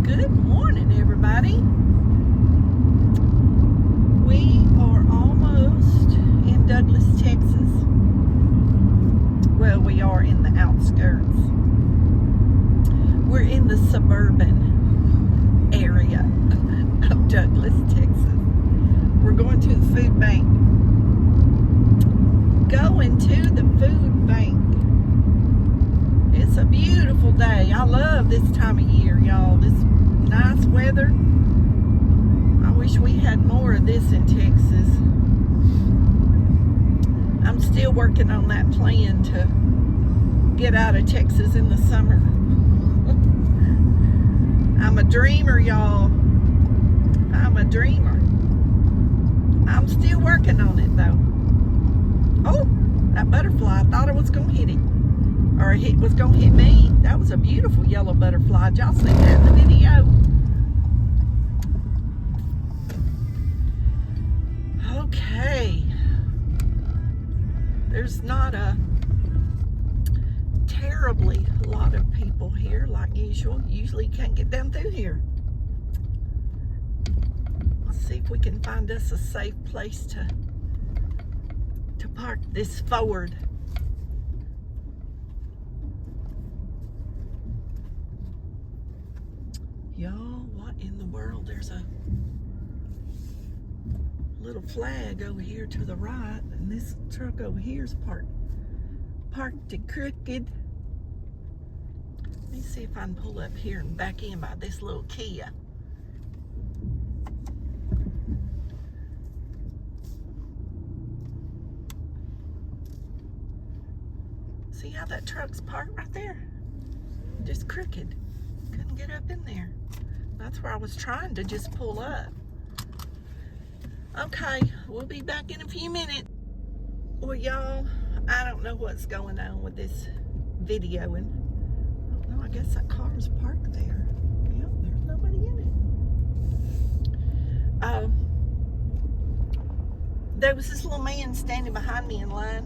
Good morning, everybody. We are almost in Douglas, Texas. Well, we are in the outskirts. We're in the suburban area of Douglas, Texas. We're going to the food bank. Going to the food bank. It's a beautiful day. I love this time of year, y'all. This nice weather. I wish we had more of this in Texas. I'm still working on that plan to get out of Texas in the summer. I'm a dreamer, y'all. I'm a dreamer. I'm still working on it, though. Oh, that butterfly. I thought it was going to hit him. Or it was going to hit me. That was a beautiful yellow butterfly. Did y'all see that in the video? Okay. There's not a terribly lot of people here like usual. Usually can't get down through here. Let's see if we can find us a safe place to park this Ford. Y'all, what in the world? There's a little flag over here to the right, and this truck over here is parked crooked. Let me see if I can pull up here and back in by this little Kia. See how that truck's parked right there? Just crooked. Couldn't get up in there. That's where I was trying to just pull up. Okay, we'll be back in a few minutes. Well, y'all, I don't know what's going on with this videoing. No, I guess that car's parked there. Yep, there's nobody in it. There was this little man standing behind me in line.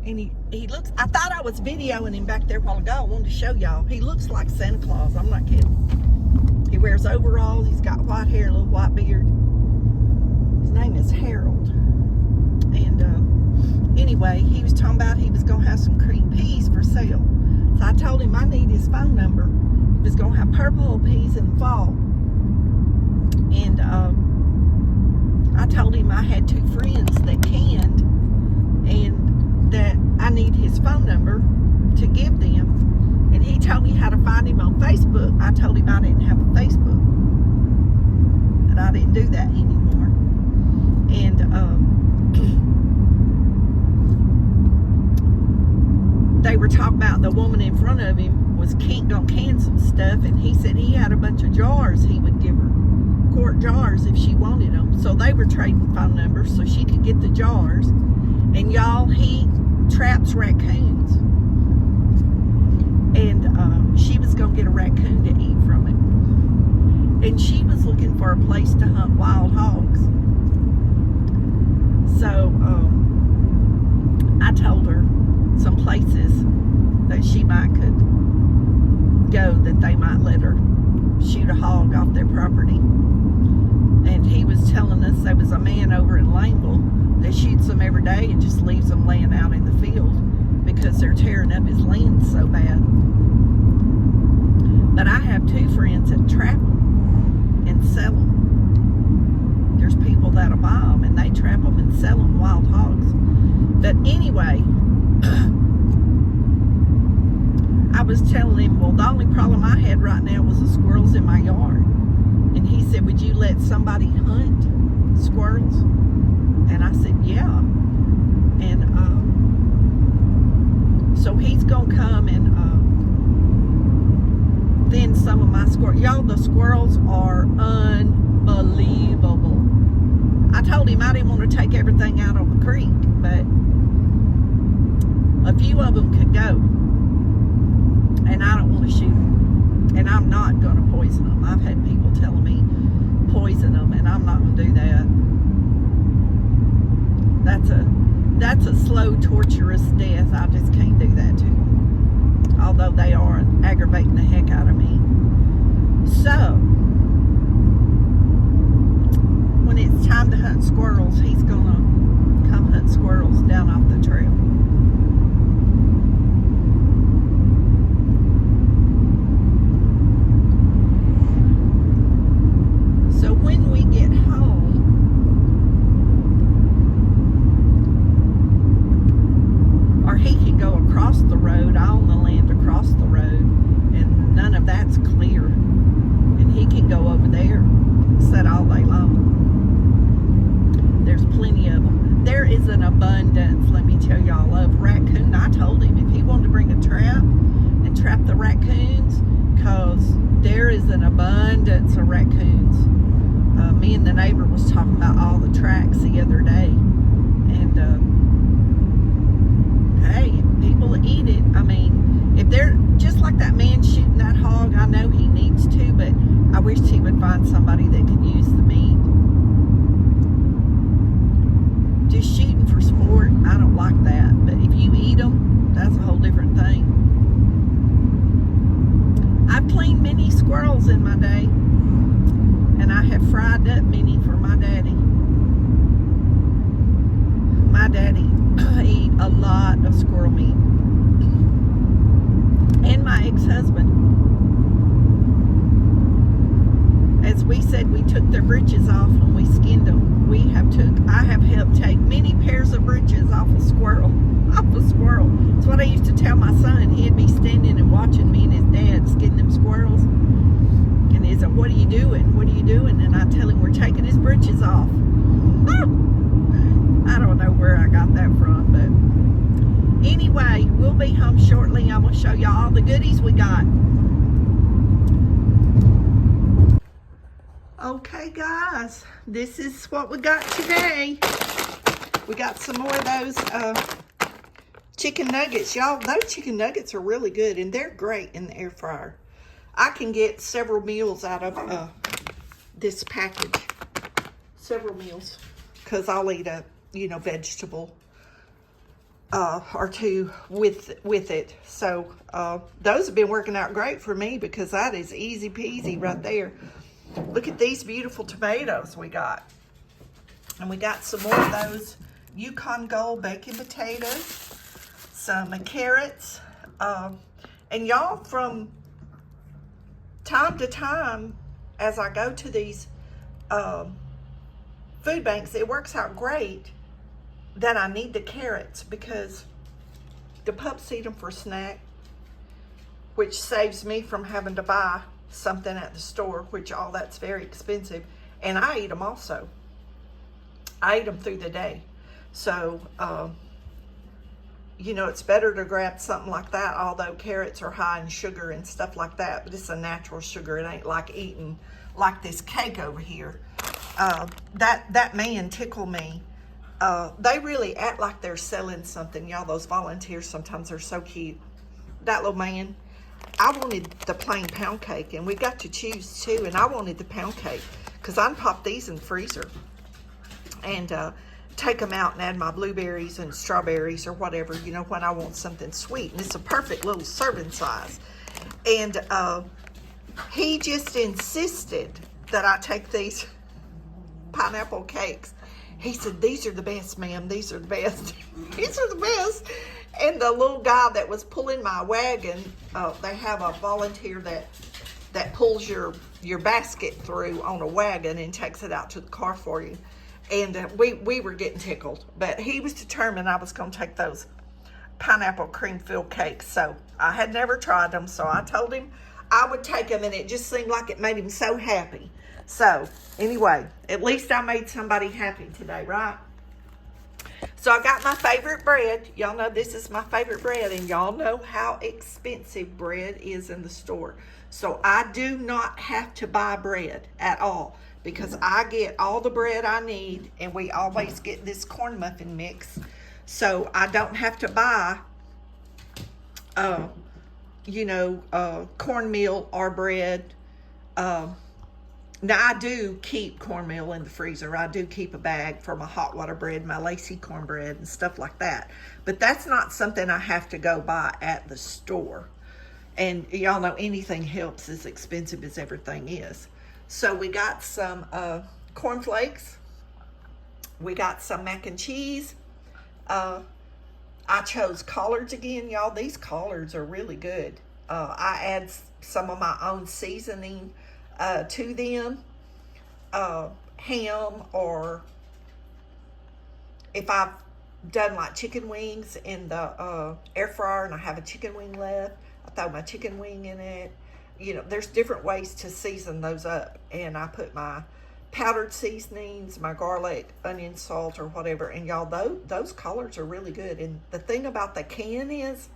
And he looks, I thought I was videoing him back there a while ago. I wanted to show y'all. He looks like Santa Claus. I'm not kidding. He wears overalls. He's got white hair, a little white beard. His name is Harold. And anyway, he was talking about he was going to have some cream peas for sale. So I told him I need his phone number. He was going to have purple peas in the fall. And I told him I had two friends that canned. And that I need his phone number to give them. And he told me how to find him on Facebook. I told him I didn't have a Facebook. And I didn't do that anymore. And they were talking about the woman in front of him was gonna can some stuff, and he said he had a bunch of jars he would give her, quart jars, if she wanted them. So they were trading phone numbers so she could get the jars. And y'all, he traps raccoons. And she was going to get a raccoon to eat from him. And she was looking for a place to hunt wild hogs. So I told her some places that she might could go, that they might let her shoot a hog off their property. And he was telling us there was a man over in Laneville that shoots them every day and just leaves them laying out in the field because they're tearing up his land so bad. But I have two friends that trap them and sell them. There's people that'll buy them and they trap them and sell them, wild hogs. But anyway, I was telling him, well, the only problem I had right now was the squirrels in my yard. And he said, would you let somebody hunt squirrels? And I said, yeah. And so he's going to come and thin some of my squirrels. Y'all, the squirrels are unbelievable. I told him I didn't want to take everything out on the creek, but a few of them could go. And I don't want to shoot them. And I'm not going to poison them. I've had people telling me poison them, and I'm not going to do that. That's a slow, torturous death. I just can't do that to them. Although they are aggravating the heck out of me. So, raccoons, because there is an abundance of raccoons. Me and the neighbor was talking about all the tracks the other day, and hey, if people eat it, I mean, if they're just like that man shooting that hog, I know he needs to, but I wish he would find somebody that could use the meat. Just shooting for sport, I don't like that, but if you eat them, that's a whole different thing. I've cleaned many squirrels in my day, and I have fried up many for my daddy. My daddy ate a lot of squirrel meat. And my ex-husband. As we said, we took their britches off when we skinned them. I have helped take many pairs of britches off a squirrel. That's what I used to tell my son. He'd be standing and watching me and his dad skin them squirrels. And he'd say, what are you doing? What are you doing? And I tell him we're taking his britches off. I don't know where I got that from, but anyway, we'll be home shortly. I'm going to show you all the goodies we got. Okay, guys, this is what we got today. We got some more of those chicken nuggets. Y'all, those chicken nuggets are really good, and they're great in the air fryer. I can get several meals out of this package. Several meals, because I'll eat a, vegetable or two with it. So those have been working out great for me, because that is easy peasy right there. Look at these beautiful tomatoes we got. And we got some more of those Yukon Gold baking potatoes, some carrots. And y'all, from time to time, as I go to these food banks, it works out great that I need the carrots, because the pups eat them for snack, which saves me from having to buy something at the store, which all that's very expensive. And I eat them also. I eat them through the day. So, it's better to grab something like that, although carrots are high in sugar and stuff like that, but it's a natural sugar. It ain't like eating like this cake over here. That man tickled me. They really act like they're selling something. Y'all, those volunteers sometimes are so cute. That little man, I wanted the plain pound cake, and we got to choose two, and I wanted the pound cake, because I can pop these in the freezer and take them out and add my blueberries and strawberries or whatever, when I want something sweet. And it's a perfect little serving size. And he just insisted that I take these pineapple cakes. He said, these are the best, ma'am. These are the best. These are the best. And the little guy that was pulling my wagon, they have a volunteer that pulls your basket through on a wagon and takes it out to the car for you. And we were getting tickled. But he was determined I was going to take those pineapple cream-filled cakes. So I had never tried them, so I told him I would take them, and it just seemed like it made him so happy. So anyway, at least I made somebody happy today, right? So I got my favorite bread. Y'all know this is my favorite bread, and y'all know how expensive bread is in the store. So I do not have to buy bread at all, because I get all the bread I need, and we always get this corn muffin mix. So I don't have to buy, cornmeal or bread. Now, I do keep cornmeal in the freezer. I do keep a bag for my hot water bread, my lacy cornbread, and stuff like that. But that's not something I have to go buy at the store. And y'all know anything helps, as expensive as everything is. So we got some cornflakes. We got some mac and cheese. I chose collards again, y'all. These collards are really good. I add some of my own seasoning to them, ham, or if I've done like chicken wings in the air fryer and I have a chicken wing left, I throw my chicken wing in it. There's different ways to season those up, and I put my powdered seasonings, my garlic, onion, salt, or whatever, and y'all, those collards are really good. And the thing about the can is,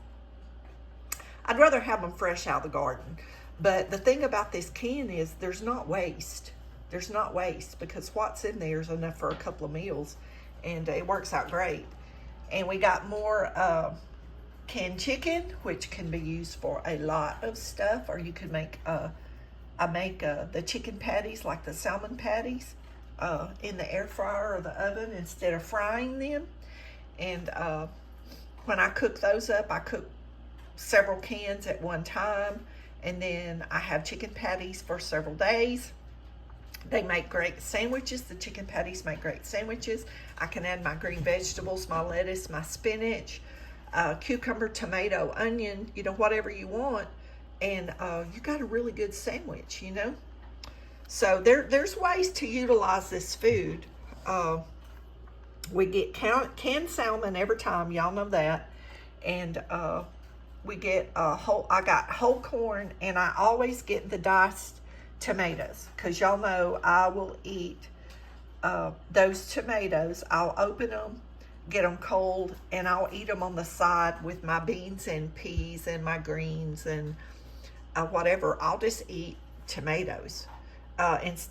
I'd rather have them fresh out of the garden. But the thing about this can is there's not waste. There's not waste because what's in there is enough for a couple of meals, and it works out great. And we got more canned chicken, which can be used for a lot of stuff, or you can make, I make the chicken patties, like the salmon patties, in the air fryer or the oven instead of frying them. And when I cook those up, I cook several cans at one time, and then I have chicken patties for several days. They make great sandwiches. The chicken patties make great sandwiches. I can add my green vegetables, my lettuce, my spinach, cucumber, tomato, onion, you know, whatever you want. And you got a really good sandwich, you know. So there's ways to utilize this food. We get canned salmon every time, y'all know that. And we get I got whole corn, and I always get the diced tomatoes, because y'all know I will eat those tomatoes. I'll open them, get them cold, and I'll eat them on the side with my beans and peas and my greens and whatever. I'll just eat tomatoes. And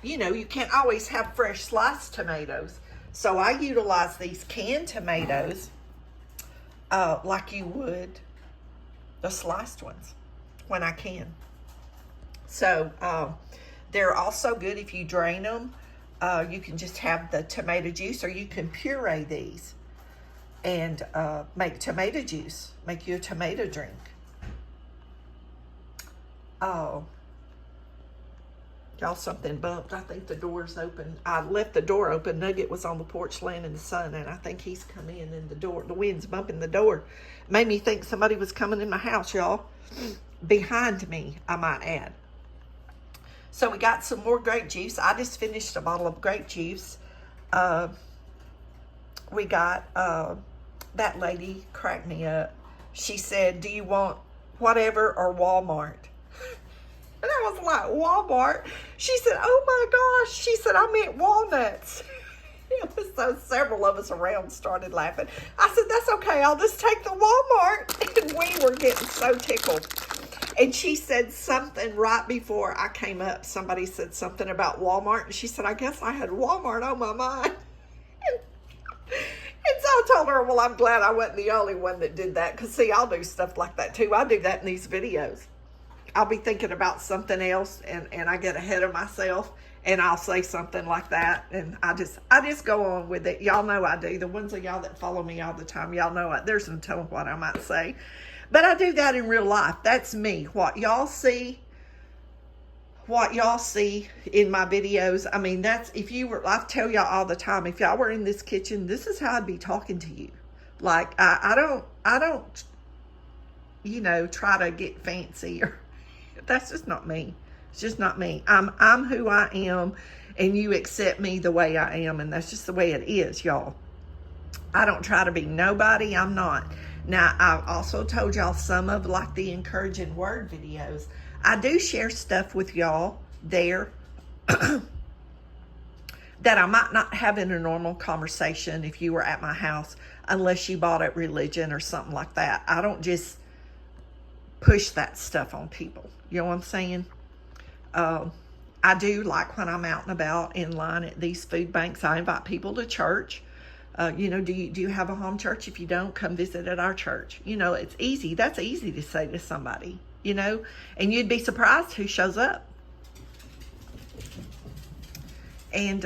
you know, you can't always have fresh sliced tomatoes, so I utilize these canned tomatoes like you would the sliced ones when I can. So they're also good if you drain them. You can just have the tomato juice, or you can puree these and make tomato juice, make you a tomato drink. Oh, y'all, something bumped. I think the door's open. I left the door open. Nugget was on the porch laying in the sun, and I think he's come in, and the wind's bumping the door. Made me think somebody was coming in my house, y'all. Behind me, I might add. So we got some more grape juice. I just finished a bottle of grape juice. We got, that lady cracked me up. She said, do you want whatever or Walmart? And I was like, Walmart? She said, oh my gosh. She said, I meant walnuts. So several of us around started laughing. I said, that's okay. I'll just take the Walmart. And we were getting so tickled. And she said something right before I came up. Somebody said something about Walmart. And she said, I guess I had Walmart on my mind. And so I told her, well, I'm glad I wasn't the only one that did that. Because, see, I'll do stuff like that, too. I do that in these videos. I'll be thinking about something else, and I get ahead of myself, and I'll say something like that. And I just go on with it. Y'all know I do. The ones of y'all that follow me all the time, y'all know there's no telling what I might say. But I do that in real life. That's me. What y'all see in my videos, I mean, that's, if you were, I tell y'all all the time, if y'all were in this kitchen, this is how I'd be talking to you. Like, I don't, you know, try to get fancy, or that's just not me. It's just not me. I'm who I am, and you accept me the way I am, and that's just the way it is, y'all. I don't try to be nobody. I'm not. Now, I've also told y'all some of, like, the encouraging word videos. I do share stuff with y'all there that I might not have in a normal conversation if you were at my house, unless you bought at religion or something like that. I don't just push that stuff on people. You know what I'm saying? I do, like, when I'm out and about in line at these food banks, I invite people to church. You know, do you have a home church? If you don't, come visit at our church. You know, it's easy. That's easy to say to somebody, you know, and you'd be surprised who shows up. And,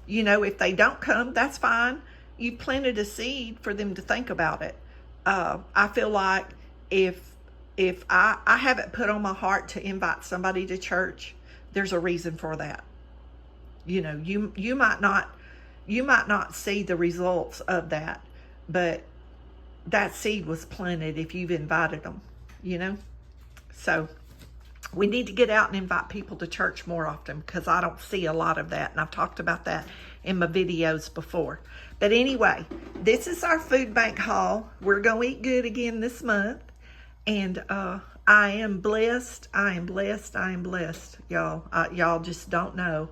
you know, if they don't come, that's fine. You planted a seed for them to think about it. I feel like if I haven't put on my heart to invite somebody to church, there's a reason for that. You know, you might not see the results of that, but that seed was planted if you've invited them, you know. So we need to get out and invite people to church more often, because I don't see a lot of that, and I've talked about that in my videos before. But anyway, this is our food bank haul. We're gonna eat good again this month, and I am blessed. I am blessed. I am blessed, y'all. Y'all just don't know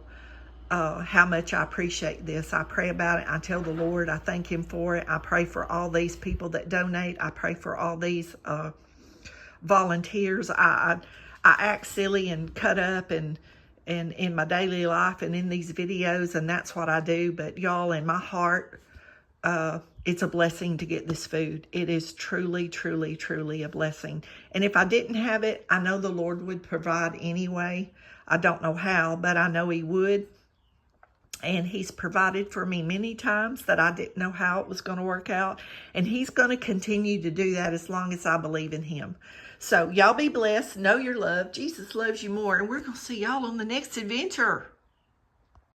how much I appreciate this. I pray about it. I tell the Lord, I thank him for it. I pray for all these people that donate. I pray for all these volunteers. I act silly and cut up and in my daily life and in these videos, and that's what I do. But y'all, in my heart, it's a blessing to get this food. It is truly, truly, truly a blessing. And if I didn't have it, I know the Lord would provide anyway. I don't know how, but I know he would. And he's provided for me many times that I didn't know how it was going to work out. And he's going to continue to do that as long as I believe in him. So y'all be blessed. Know you're loved. Jesus loves you more. And we're going to see y'all on the next adventure.